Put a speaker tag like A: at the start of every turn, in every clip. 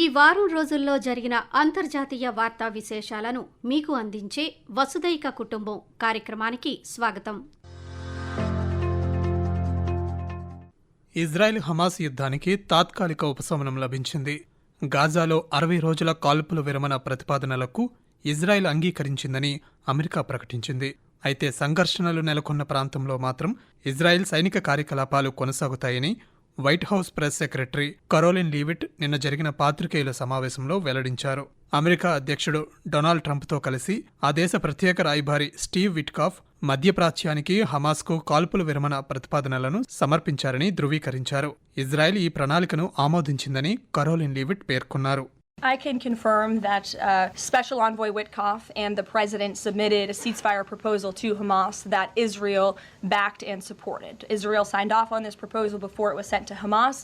A: ఈ వారం రోజుల్లో జరిగిన అంతర్జాతీయ వార్తా విశేషాలను మీకు అందించే వసుదైక కుటుంబం కార్యక్రమానికి స్వాగతం.
B: ఇజ్రాయెల్ హమాస్ యుద్ధానికి తాత్కాలిక ఉపశమనం లభించింది. గాజాలో 60 రోజుల కాల్పుల విరమణ ప్రతిపాదనలకు ఇజ్రాయెల్ అంగీకరించిందని అమెరికా ప్రకటించింది. అయితే సంఘర్షణలు నెలకొన్న ప్రాంతంలో మాత్రం ఇజ్రాయెల్ సైనిక కార్యకలాపాలు కొనసాగుతాయని white house press secretary Karoline Leavitt నిన్న జరిగిన పాత్రికేయుల సమావేశంలో వెల్లడించారు. అమెరికా అధ్యక్షుడు డొనాల్డ్ ట్రంప్తో కలిసి ఆ దేశ ప్రత్యేక రాయబారి స్టీవ్ విట్కాఫ్ మధ్యప్రాచ్యానికి హమాస్కు కాల్పుల విరమణ ప్రతిపాదనలను సమర్పించారని ధృవీకరించారు. ఇజ్రాయెల్ ఈ ప్రణాళికను ఆమోదించిందని కరోలిన్ లీవిట్ పేర్కొన్నారు.
C: I can confirm that Special Envoy Witkoff and the President submitted a ceasefire proposal to Hamas that Israel backed and supported. Israel signed off on this proposal before it was sent to Hamas.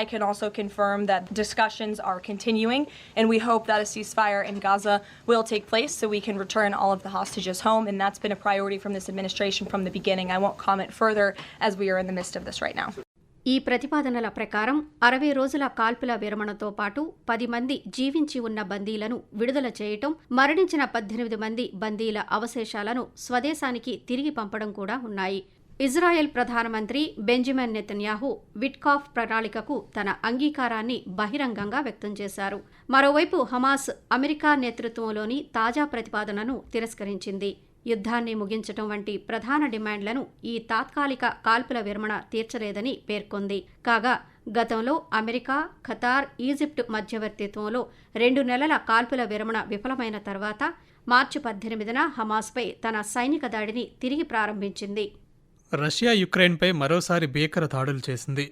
C: I can also confirm that discussions are continuing, and we hope that a ceasefire in Gaza will take place so we can return all of the hostages home, and that's been a priority from this administration from the beginning. I won't comment further as we are in the midst of this right now.
A: ఈ ప్రతిపాదనల ప్రకారం 60 రోజుల కాల్పుల విరమణతో పాటు 10 మంది జీవించి ఉన్న బందీలను విడుదల చేయటం, మరణించిన 18 మంది బందీల అవశేషాలను స్వదేశానికి తిరిగి పంపడం కూడా ఉన్నాయి. ఇజ్రాయెల్ ప్రధానమంత్రి బెంజమిన్ నెతన్యాహు విట్కాఫ్ ప్రణాళికకు తన అంగీకారాన్ని బహిరంగంగా వ్యక్తం చేశారు. మరోవైపు హమాస్ అమెరికా నేతృత్వంలోని తాజా ప్రతిపాదనను తిరస్కరించింది. యుద్ధాన్ని ముగించటం వంటి ప్రధాన డిమాండ్లను ఈ తాత్కాలిక కాల్పుల విరమణ తీర్చలేదని పేర్కొంది. కాగా గతంలో అమెరికా, ఖతార్, ఈజిప్ట్ మధ్యవర్తిత్వంలో 2 నెలల కాల్పుల విరమణ విఫలమైన తర్వాత మార్చి 18న హమాస్పై తన సైనిక దాడిని తిరిగి ప్రారంభించింది.
B: రష్యా యుక్రెయిన్పై మరోసారి భీకర దాడులు చేసింది.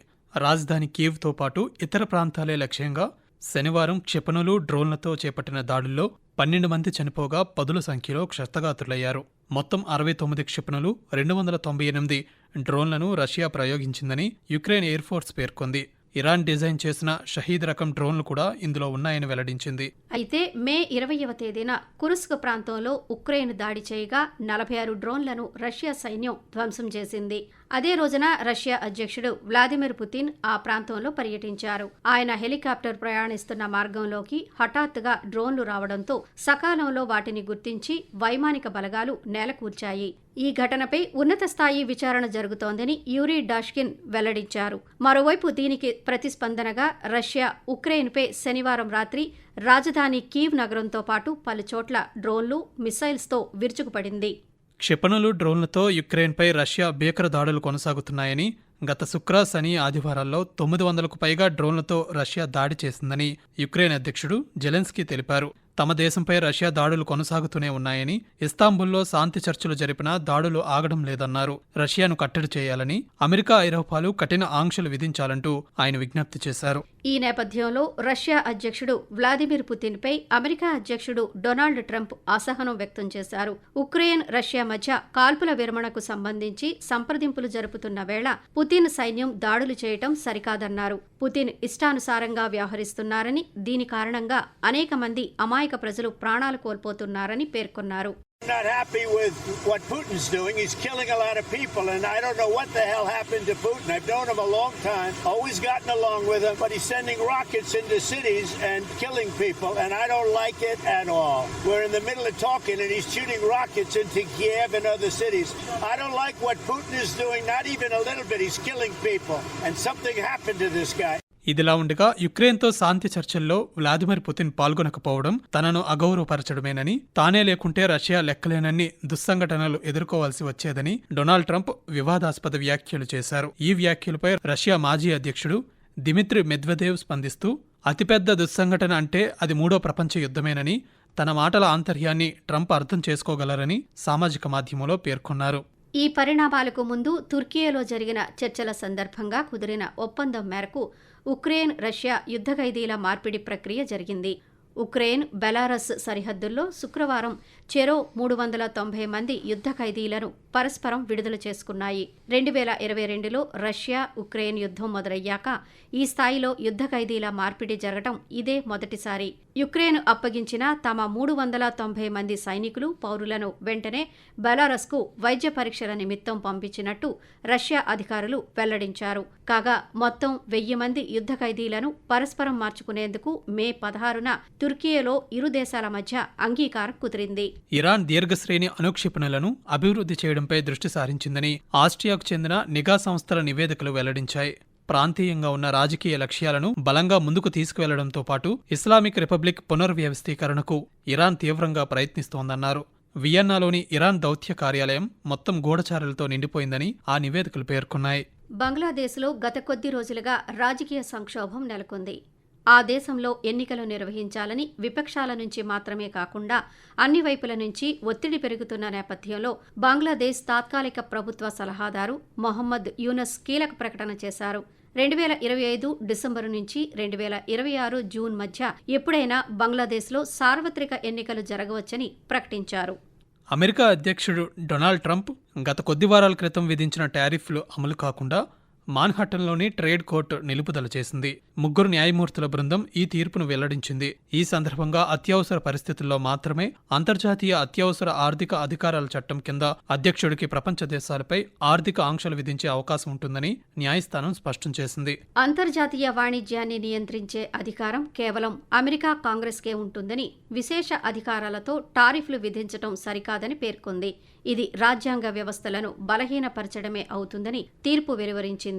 B: రాజధాని కీవ్తో పాటు ఇతర ప్రాంతాలే లక్ష్యంగా శనివారం క్షిపణులు, డ్రోన్లతో చేపట్టిన దాడుల్లో 12 మంది చనిపోగా పదుల సంఖ్యలో క్షతగాత్రులయ్యారు. మొత్తం 69 క్షిపణులు, 298 డ్రోన్లను రష్యా ప్రయోగించిందని యుక్రెయిన్ ఎయిర్ ఫోర్స్ పేర్కొంది. ఇరాన్ డిజైన్ చేసిన షహీద్ రకం డ్రోన్లు కూడా ఇందులో ఉన్నాయని వెల్లడించింది.
A: అయితే మే 20వ తేదీన కురుస్క్ ప్రాంతంలో ఉక్రెయిన్ దాడి చేయగా 46 డ్రోన్లను రష్యా సైన్యం ధ్వంసం చేసింది. అదే రోజున రష్యా అధ్యక్షుడు వ్లాదిమిర్ పుతిన్ ఆ ప్రాంతంలో పర్యటించారు. ఆయన హెలికాప్టర్ ప్రయాణిస్తున్న మార్గంలోకి హఠాత్తుగా డ్రోన్లు రావడంతో సకాలంలో వాటిని గుర్తించి వైమానిక బలగాలు నేలకూర్చాయి. ఈ ఘటనపై ఉన్నత స్థాయి విచారణ జరుగుతోందని యూరీ డాష్కిన్ వెల్లడించారు. మరోవైపు దీనికి ప్రతిస్పందనగా రష్యా ఉక్రెయిన్పై శనివారం రాత్రి రాజధాని కీవ్ నగరంతో పాటు పలుచోట్ల డ్రోన్లు, మిసైల్స్తో విరుచుకుపడింది.
B: క్షిపణులు, డ్రోన్లతో యుక్రెయిన్పై రష్యా భీకర దాడులు కొనసాగుతున్నాయని, గత శుక్ర, శని, ఆదివారాల్లో 900కు పైగా డ్రోన్లతో రష్యా దాడి చేసిందని యుక్రెయిన్ అధ్యక్షుడు జెలెన్స్కీ తెలిపారు. తమ దేశంపై రష్యా దాడులు కొనసాగుతూనే ఉన్నాయని, ఇస్తాంబుల్లో శాంతి చర్చలు జరిపినా దాడులు ఆగడం లేదన్నారు. రష్యాను కట్టడి చేయాలని అమెరికా, ఐరోపాలు కఠిన ఆంక్షలు విధించాలంటూ ఆయన విజ్ఞప్తి చేశారు.
A: ఈ నేపథ్యంలో రష్యా అధ్యక్షుడు వ్లాదిమిర్ పుతిన్పై అమెరికా అధ్యక్షుడు డొనాల్డ్ ట్రంప్ అసహనం వ్యక్తం చేశారు. ఉక్రెయిన్, రష్యా మధ్య కాల్పుల విరమణకు సంబంధించి సంప్రదింపులు జరుపుతున్న వేళ పుతిన్ సైన్యం దాడులు చేయటం సరికాదన్నారు. పుతిన్ ఇష్టానుసారంగా వ్యవహరిస్తున్నారని, దీని కారణంగా అనేక మంది అమాయక ప్రజలు ప్రాణాలు కోల్పోతున్నారని పేర్కొన్నారు.
D: I'm not happy with what Putin's doing. He's killing a lot of people, and I don't know what the hell happened to Putin. I've known him a long time, always gotten along with him, but he's sending rockets into cities and killing people, and I don't like it at all. We're in the middle of talking, and he's shooting rockets into Kiev and other cities. I don't like what Putin is doing, not even a little bit. He's killing people, and something happened to this guy.
B: ఇదిలా ఉండగా యుక్రెయిన్తో శాంతి చర్చల్లో Vladimir Putin పాల్గొనకపోవడం తనను అగౌరవపరచడమేనని, తానే లేకుంటే Russia లెక్కలేనన్ని దుస్సంఘటనలు ఎదుర్కోవాల్సి వచ్చేదని Donald Trump వివాదాస్పద వ్యాఖ్యలు చేశారు. ఈ వ్యాఖ్యలపై రష్యా మాజీ అధ్యక్షుడు దిమిత్రి మెద్వెదేవ్ స్పందిస్తూ, అతిపెద్ద దుస్సంఘటన అంటే అది 3వ ప్రపంచ యుద్ధమేనని, తన మాటల ఆంతర్యాన్ని ట్రంప్ అర్థం చేసుకోగలరని సామాజిక మాధ్యమంలో పేర్కొన్నారు.
A: ఈ పరిణామాలకు ముందు తుర్కియేలో జరిగిన చర్చల సందర్భంగా కుదిరిన ఒప్పందం మేరకు ఉక్రెయిన్, రష్యా యుద్ధ ఖైదీల మార్పిడి ప్రక్రియ జరిగింది. ఉక్రెయిన్, బెలారస్ సరిహద్దుల్లో శుక్రవారం చెరో 390 మంది యుద్ధ ఖైదీలను పరస్పరం విడుదల చేసుకున్నాయి. 2022లో రష్యా ఉక్రెయిన్ యుద్ధం మొదలయ్యాక ఈ స్థాయిలో యుద్ధ ఖైదీల మార్పిడి జరగటం ఇదే మొదటిసారి. యుక్రెయిన్ అప్పగించిన తమ 390 మంది సైనికులు, పౌరులను వెంటనే బెలారస్కు వైద్య పరీక్షల నిమిత్తం పంపించినట్టు రష్యా అధికారులు వెల్లడించారు. కాగా మొత్తం 1000 మంది యుద్ధ ఖైదీలను పరస్పరం మార్చుకునేందుకు మే 16న తుర్కియేలో ఇరు దేశాల మధ్య అంగీకారం కుదిరింది.
B: ఇరాన్ దీర్ఘశ్రేణి అణుక్షిపణులను అభివృద్ధి చేయడంపై దృష్టి సారించిందని ఆస్ట్రియాకు చెందిన నిఘా సంస్థల నివేదికలు వెల్లడించాయి. ప్రాంతీయంగా ఉన్న రాజకీయ లక్ష్యాలను బలంగా ముందుకు తీసుకువెళ్లడంతో పాటు ఇస్లామిక్ రిపబ్లిక్ పునర్వ్యవస్థీకరణకు ఇరాన్ తీవ్రంగా ప్రయత్నిస్తోందన్నారు. వియన్నాలోని ఇరాన్ దౌత్య కార్యాలయం మొత్తం గూఢచారులతో నిండిపోయిందని ఆ నివేదికలు పేర్కొన్నాయి.
A: బంగ్లాదేశ్లో గత కొద్ది రోజులుగా రాజకీయ సంక్షోభం నెలకొంది. ఆ దేశంలో ఎన్నికలు నిర్వహించాలని విపక్షాల నుంచి మాత్రమే కాకుండా అన్ని వైపుల నుంచి ఒత్తిడి పెరుగుతున్న నేపథ్యంలో బంగ్లాదేశ్ తాత్కాలిక ప్రభుత్వ సలహాదారు మొహమ్మద్ యూనస్ కీలక ప్రకటన చేశారు. 2025 డిసెంబరు నుంచి 2026 జూన్ మధ్య ఎప్పుడైనా బంగ్లాదేశ్లో సార్వత్రిక ఎన్నికలు జరగవచ్చని ప్రకటించారు.
B: అమెరికా అధ్యక్షుడు డొనాల్డ్ ట్రంప్ గత కొద్ది వారాల క్రితం విధించిన టారిఫ్లు అమలు కాకుండా మాన్హట్టన్లోని ట్రేడ్ కోర్టు నిలుపుదల చేసింది. 3 న్యాయమూర్తుల బృందం ఈ తీర్పును వెల్లడించింది. ఈ సందర్భంగా అత్యవసర పరిస్థితుల్లో మాత్రమే అంతర్జాతీయ అత్యవసర ఆర్థిక అధికారాల చట్టం కింద అధ్యక్షుడికి ప్రపంచ దేశాలపై ఆర్థిక ఆంక్షలు విధించే అవకాశం ఉంటుందని న్యాయస్థానం స్పష్టం చేసింది.
A: అంతర్జాతీయ వాణిజ్యాన్ని నియంత్రించే అధికారం కేవలం అమెరికా కాంగ్రెస్కే ఉంటుందని, విశేష అధికారాలతో టారిఫ్లు విధించడం సరికాదని పేర్కొంది. ఇది రాజ్యాంగ వ్యవస్థలను బలహీనపరచడమే అవుతుందని తీర్పు వెలువరించింది.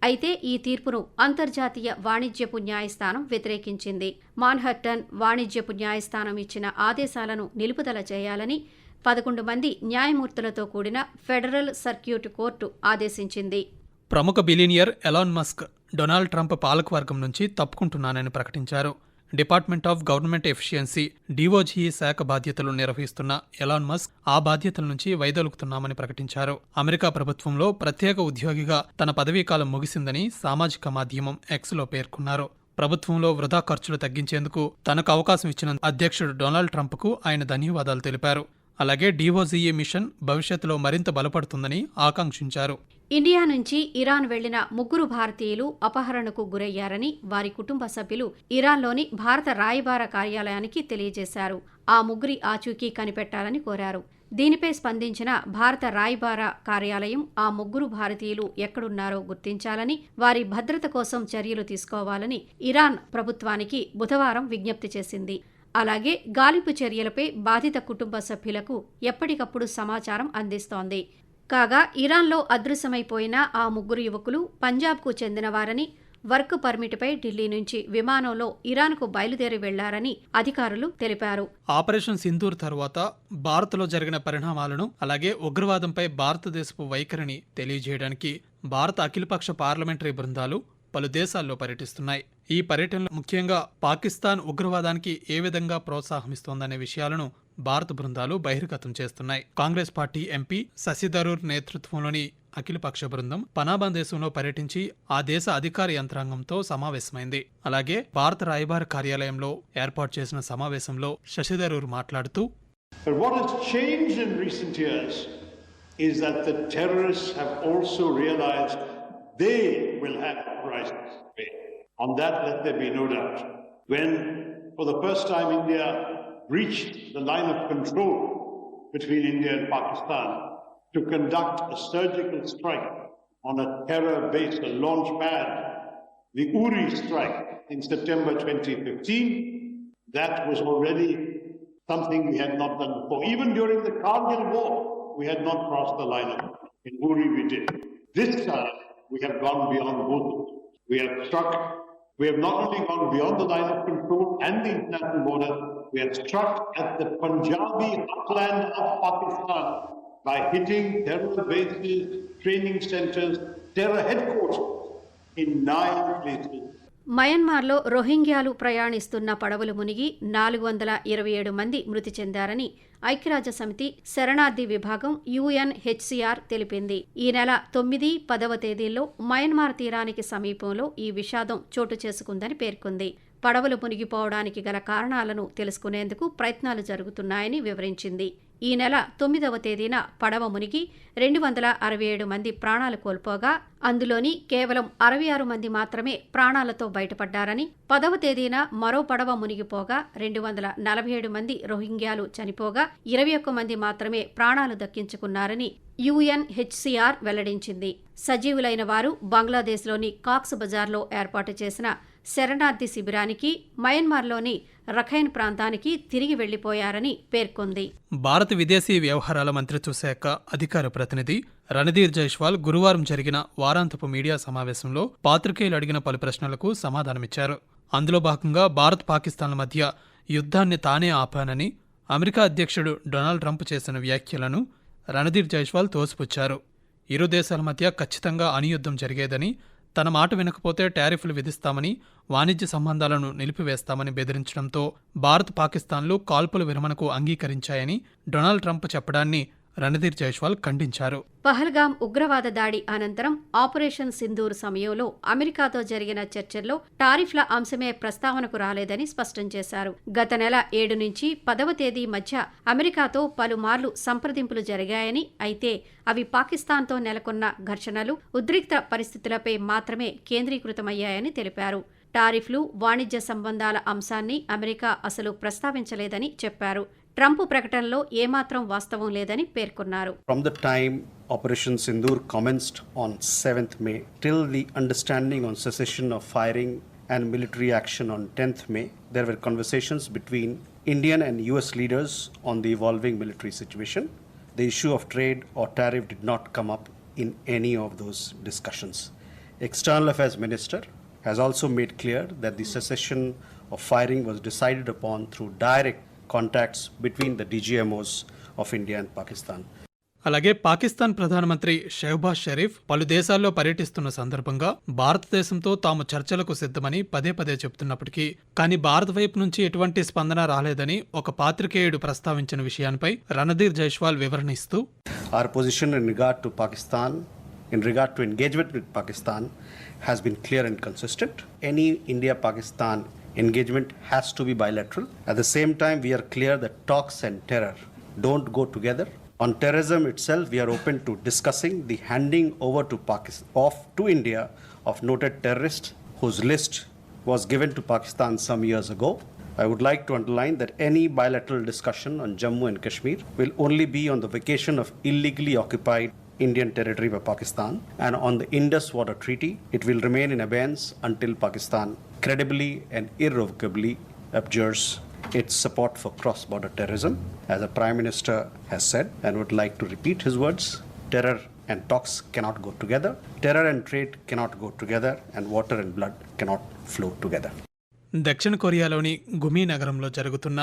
A: అయితే ఈ తీర్పును అంతర్జాతీయ వాణిజ్యపు న్యాయస్థానం వ్యతిరేకించింది. మాన్హట్టన్ వాణిజ్యపు న్యాయస్థానం ఇచ్చిన ఆదేశాలను నిలుపుదల చేయాలని 11 మంది న్యాయమూర్తులతో కూడిన ఫెడరల్ సర్క్యూట్ కోర్టు ఆదేశించింది.
B: ప్రముఖ billionaire Elon Musk Donald Trump పాలకవర్గం నుంచి తప్పుకుంటున్నానని ప్రకటించారు. Department of government efficiency DOGE శాఖ బాధ్యతలు నిర్వహిస్తున్న ఎలాన్ మస్క్ ఆ బాధ్యతల నుంచి వైదొలుగుతున్నామని ప్రకటించారు. అమెరికా ప్రభుత్వంలో ప్రత్యేక ఉద్యోగిగా తన పదవీకాలం ముగిసిందని సామాజిక మాధ్యమం Xలో పేర్కొన్నారు. ప్రభుత్వంలో వృధా ఖర్చులు తగ్గించేందుకు తనకు అవకాశం ఇచ్చిన అధ్యక్షుడు డొనాల్డ్ ట్రంప్కు ఆయన ధన్యవాదాలు తెలిపారు. అలాగే DOGE మిషన్ భవిష్యత్తులో మరింత బలపడుతుందని ఆకాంక్షించారు.
A: ఇండియా నుంచి ఇరాన్ వెళ్లిన 3 భారతీయులు అపహరణకు గురయ్యారని వారి కుటుంబ సభ్యులు ఇరాన్లోని భారత రాయబార కార్యాలయానికి తెలియజేశారు. ఆ 3 ఆచూకీ కనిపెట్టాలని కోరారు. దీనిపై స్పందించిన భారత రాయబార కార్యాలయం ఆ 3 భారతీయులు ఎక్కడున్నారో గుర్తించాలని, వారి భద్రత కోసం చర్యలు తీసుకోవాలని ఇరాన్ ప్రభుత్వానికి బుధవారం విజ్ఞప్తి చేసింది. అలాగే గాలింపు చర్యలపై బాధిత కుటుంబ సభ్యులకు ఎప్పటికప్పుడు సమాచారం అందిస్తోంది. కాగా ఇరాన్లో అదృశ్యమైపోయిన ఆ 3 యువకులు పంజాబ్కు చెందినవారని, వర్క్ పర్మిట్పై ఢిల్లీ నుంచి విమానంలో ఇరాన్కు బయలుదేరి వెళ్లారని అధికారులు తెలిపారు.
B: ఆపరేషన్ సింధూర్ తర్వాత భారత్లో జరిగిన పరిణామాలను, అలాగే ఉగ్రవాదంపై భారతదేశపు వైఖరిని తెలియజేయడానికి భారత అఖిలపక్ష పార్లమెంటరీ బృందాలు పలు దేశాల్లో పర్యటిస్తున్నాయి. ఈ పర్యటనలు ముఖ్యంగా పాకిస్తాన్ ఉగ్రవాదానికి ఏ విధంగా ప్రోత్సాహమిస్తోందనే విషయాలను భారత బృందాలు బహిర్గతం చేస్తున్నాయి. కాంగ్రెస్ పార్టీ ఎంపీ శశి థరూర్ నేతృత్వంలోని అఖిలపక్ష బృందం పనామా దేశంలో పర్యటించి ఆ దేశ అధికార యంత్రాంగంతో సమావేశమైంది. అలాగే భారత రాయబార కార్యాలయంలో ఏర్పాటు చేసిన సమావేశంలో శశి థరూర్ మాట్లాడుతూ,
E: But what has changed in recent years is that the terrorists have also realized they will have uprisings. On that, let there be no doubt. When, for the first time, India breached the line of control between India and Pakistan to conduct a surgical strike on a terror base, a launch pad, the Uri strike in September 2015, that was already something we had not done before. Even during the Kargil war, we had not crossed the line. In Uri we did. This time, we have gone beyond both. We have not only gone beyond the line of control and the international border, we have struck at the Punjabi upland of Pakistan by hitting terror bases, training centers, terror headquarters in 9 places.
A: మయన్మార్లో రోహింగ్యాలు ప్రయాణిస్తున్న పడవలు మునిగి 427 మంది మృతి చెందారని ఐక్యరాజ్యసమితి శరణార్థి విభాగం UNHCR తెలిపింది. ఈ నెల 9, 10వ తేదీల్లో మయన్మార్ తీరానికి సమీపంలో ఈ విషాదం చోటు చేసుకుందని పేర్కొంది. పడవలు మునిగిపోవడానికి గల కారణాలను తెలుసుకునేందుకు ప్రయత్నాలు జరుగుతున్నాయని వివరించింది. ఈ నెల 9వ తేదీన పడవ మునిగి 267 మంది ప్రాణాలు కోల్పోగా అందులోని కేవలం 66 మంది మాత్రమే ప్రాణాలతో బయటపడ్డారని, 10వ తేదీన మరో పడవ మునిగిపోగా 247 మంది రోహింగ్యాలు చనిపోగా 21 మంది మాత్రమే ప్రాణాలు దక్కించుకున్నారని యుఎన్హెచ్సిఆర్ వెల్లడించింది. సజీవులైన వారు బంగ్లాదేశ్లోని కాక్స్ బజార్లో ఏర్పాటు చేసిన శరణార్థి శిబిరానికి, మయన్మార్లోని రఖైన్ ప్రాంతానికి తిరిగి వెళ్లిపోయారని పేర్కొంది.
B: భారత విదేశీ వ్యవహారాల మంత్రిత్వ శాఖ అధికార ప్రతినిధి రణధీర్ జైస్వాల్ గురువారం జరిగిన వారాంతపు మీడియా సమావేశంలో పాత్రికేయులు అడిగిన పలు ప్రశ్నలకు సమాధానమిచ్చారు. అందులో భాగంగా భారత్ పాకిస్తాన్ల మధ్య యుద్ధాన్ని తానే ఆపానని అమెరికా అధ్యక్షుడు డొనాల్డ్ ట్రంప్ చేసిన వ్యాఖ్యలను రణధీర్ జైస్వాల్ తోసిపుచ్చారు. ఇరు దేశాల మధ్య ఖచ్చితంగా అణుయుద్ధం జరిగేదని, తన మాట వినకపోతే టారిఫ్లు విధిస్తామని, వాణిజ్య సంబంధాలను నిలిపివేస్తామని బెదిరించడంతో భారత్ పాకిస్తాన్లు కాల్పుల విరమణకు అంగీకరించాయని డొనాల్డ్ ట్రంప్ చెప్పడాన్ని రణధీర్ జైస్వాల్ ఖండించారు.
A: పహల్గాం ఉగ్రవాద దాడి అనంతరం ఆపరేషన్ సింధూర్ సమయంలో అమెరికాతో జరిగిన చర్చల్లో టారిఫ్ల అంశమే ప్రస్తావనకు రాలేదని స్పష్టం చేశారు. గత నెల 7 నుంచి 10వ తేదీ మధ్య అమెరికాతో పలుమార్లు సంప్రదింపులు జరిగాయని, అయితే అవి పాకిస్తాన్తో నెలకొన్న ఘర్షణలు, ఉద్రిక్త పరిస్థితులపై మాత్రమే కేంద్రీకృతమయ్యాయని తెలిపారు. టారిఫ్లు, వాణిజ్య సంబంధాల అంశాన్ని అమెరికా అసలు ప్రస్తావించలేదని చెప్పారు. ట్రంప్ ప్రకటనలో ఏమాత్రం వాస్తవం లేదని పేర్కొన్నారు.
F: From the time Operation Sindoor commenced on 7th May till the understanding on cessation of firing and military action on 10th May, there were conversations between Indian and US leaders on the evolving military situation. The issue of trade or tariff did not come up in any of those discussions. External Affairs Minister has also made clear that the cessation of firing was decided upon through direct contacts between the DGMOs of India and Pakistan.
B: అలాగే పాకిస్తాన్ ప్రధానమంత్రి షెహబాజ్ షరీఫ్ పలు దేశాల్లో పర్యటిస్తున్న సందర్భంగా భారతదేశంతో తాము చర్చలకు సిద్ధమని పదే పదే చెబుతున్నప్పటికీ కానీ భారత వైపు నుంచి ఎటువంటి స్పందన రాలేదని ఒక పాత్రికేయుడు ప్రస్తావించిన విషయాన్పై రణధీర్ జైస్వాల్ వివరణ ఇస్తూ,
F: Our position in regard to Pakistan, in regard to engagement with Pakistan, has been clear and consistent. Any India-Pakistan engagement has to be bilateral. At the same time, we are clear that talks and terror don't go together. On terrorism itself, we are open to discussing the handing over to Pakistan to India of noted terrorists whose list was given to Pakistan some years ago. I would like to underline that any bilateral discussion on Jammu and Kashmir will only be on the vacation of illegally occupied Indian territory by Pakistan, and on the Indus Water Treaty, it will remain in abeyance until Pakistan credibly and irrevocably abjures its support for cross-border terrorism. As the Prime Minister has said, and would like to repeat his words, terror and talks cannot go together, terror and trade cannot go together, and water and blood cannot flow together.
B: దక్షిణ కొరియాలోని గుమీ నగరంలో జరుగుతున్న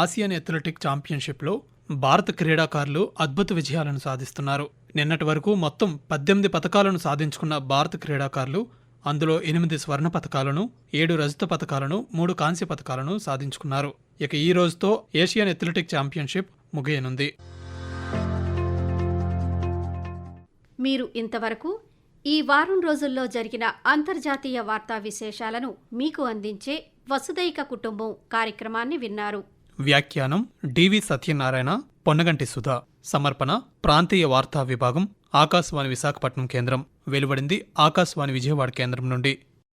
B: Asian athletic ఛాంపియన్షిప్లో భారత క్రీడాకారులు అద్భుత విజయాలను సాధిస్తున్నారు. నిన్నటి వరకు మొత్తం 18 పతకాలను సాధించుకున్న భారత క్రీడాకారులు అందులో 8 స్వర్ణ పతకాలను, 7 రజత పతకాలను, 3 కాంస్య పతకాలను సాధించుకున్నారు. ఇక ఈ రోజుతో ఏషియన్ అథ్లెటిక్ ఛాంపియన్షిప్ ముగియనుంది.
A: మీరు ఇంతవరకు ఈ వారం రోజుల్లో జరిగిన అంతర్జాతీయ వార్తా విశేషాలను మీకు అందించే వసుదైక కుటుంబం కార్యక్రమాన్ని విన్నారు.
B: వ్యాఖ్యానం డివి సత్యనారాయణ, పొన్నగంటి సుధా. సమర్పణ ప్రాంతీయ వార్తా విభాగం, ఆకాశవాణి విశాఖపట్నం కేంద్రం. వెలువడింది ఆకాశవాణి విజయవాడ కేంద్రం నుండి.